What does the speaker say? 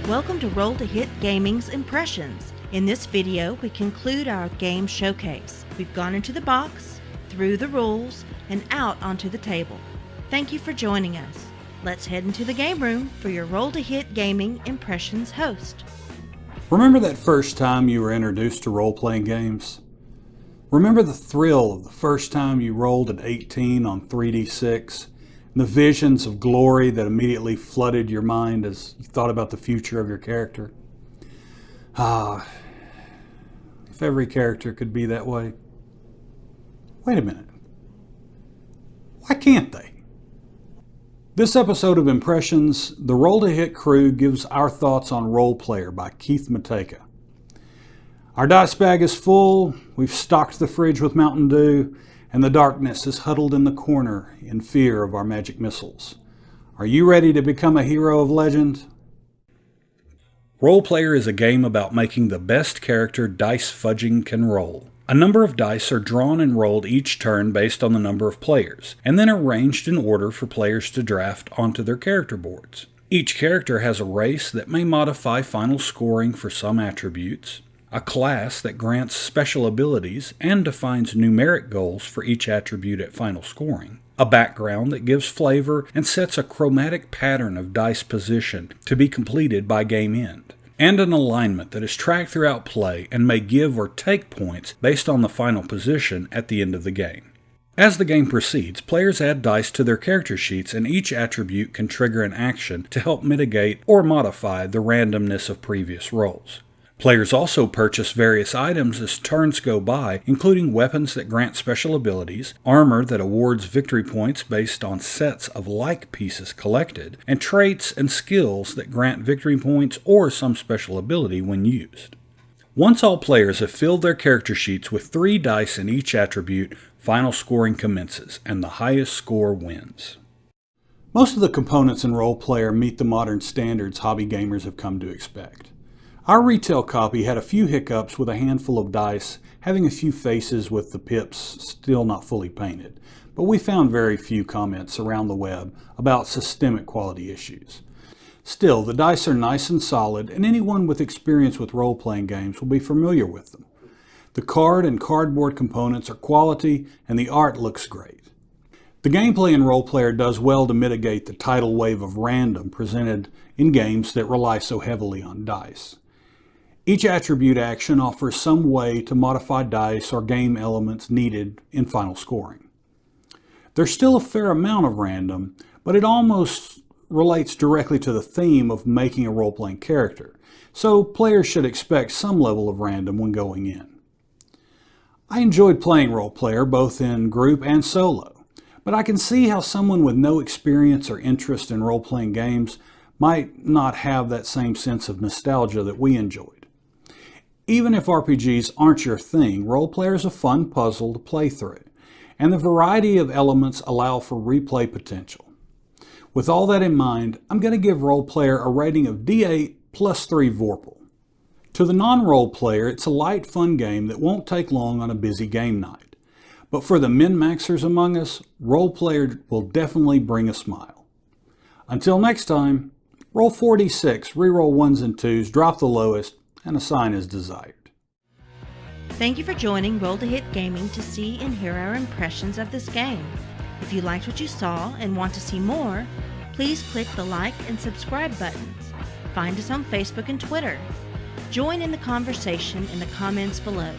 Welcome to Roll to Hit Gaming's Impressions. In this video, we conclude our game showcase. We've gone into the box, through the rules, and out onto the table. Thank you for joining us. Let's head into the game room for your Roll to Hit Gaming Impressions host. Remember that first time you were introduced to role-playing games? Remember the thrill of the first time you rolled an 18 on 3d6? And the visions of glory that immediately flooded your mind as you thought about the future of your character? If every character could be that way. Wait a minute. Why can't they? This episode of Impressions, the Roll to Hit crew gives our thoughts on Role Player by Keith Matejka. Our dice bag is full, we've stocked the fridge with Mountain Dew, and the darkness is huddled in the corner in fear of our magic missiles. Are you ready to become a hero of legend? Role Player is a game about making the best character dice fudging can roll. A number of dice are drawn and rolled each turn based on the number of players, and then arranged in order for players to draft onto their character boards. Each character has a race that may modify final scoring for some attributes, a class that grants special abilities and defines numeric goals for each attribute at final scoring, a background that gives flavor and sets a chromatic pattern of dice position to be completed by game end, and an alignment that is tracked throughout play and may give or take points based on the final position at the end of the game. As the game proceeds, players add dice to their character sheets, and each attribute can trigger an action to help mitigate or modify the randomness of previous rolls. Players also purchase various items as turns go by, including weapons that grant special abilities, armor that awards victory points based on sets of like pieces collected, and traits and skills that grant victory points or some special ability when used. Once all players have filled their character sheets with 3 dice in each attribute, final scoring commences, and the highest score wins. Most of the components in Role Player meet the modern standards hobby gamers have come to expect. Our retail copy had a few hiccups with a handful of dice, having a few faces with the pips still not fully painted, but we found very few comments around the web about systemic quality issues. Still, the dice are nice and solid, and anyone with experience with role-playing games will be familiar with them. The card and cardboard components are quality, and the art looks great. The gameplay in Role Player does well to mitigate the tidal wave of random presented in games that rely so heavily on dice. Each attribute action offers some way to modify dice or game elements needed in final scoring. There's still a fair amount of random, but it almost relates directly to the theme of making a role-playing character, so players should expect some level of random when going in. I enjoyed playing Role Player both in group and solo, but I can see how someone with no experience or interest in role-playing games might not have that same sense of nostalgia that we enjoyed. Even if RPGs aren't your thing, Role Player is a fun puzzle to play through, and the variety of elements allow for replay potential. With all that in mind, I'm going to give Role Player a rating of D8 plus 3 Vorpal. To the non-role player, it's a light, fun game that won't take long on a busy game night. But for the min-maxers among us, Role Player will definitely bring a smile. Until next time, roll 4d6, reroll 1s and 2s, drop the lowest, and assign as desired. Thank you for joining Roll to Hit Gaming to see and hear our impressions of this game. If you liked what you saw and want to see more, please click the like and subscribe buttons. Find us on Facebook and Twitter. Join in the conversation in the comments below.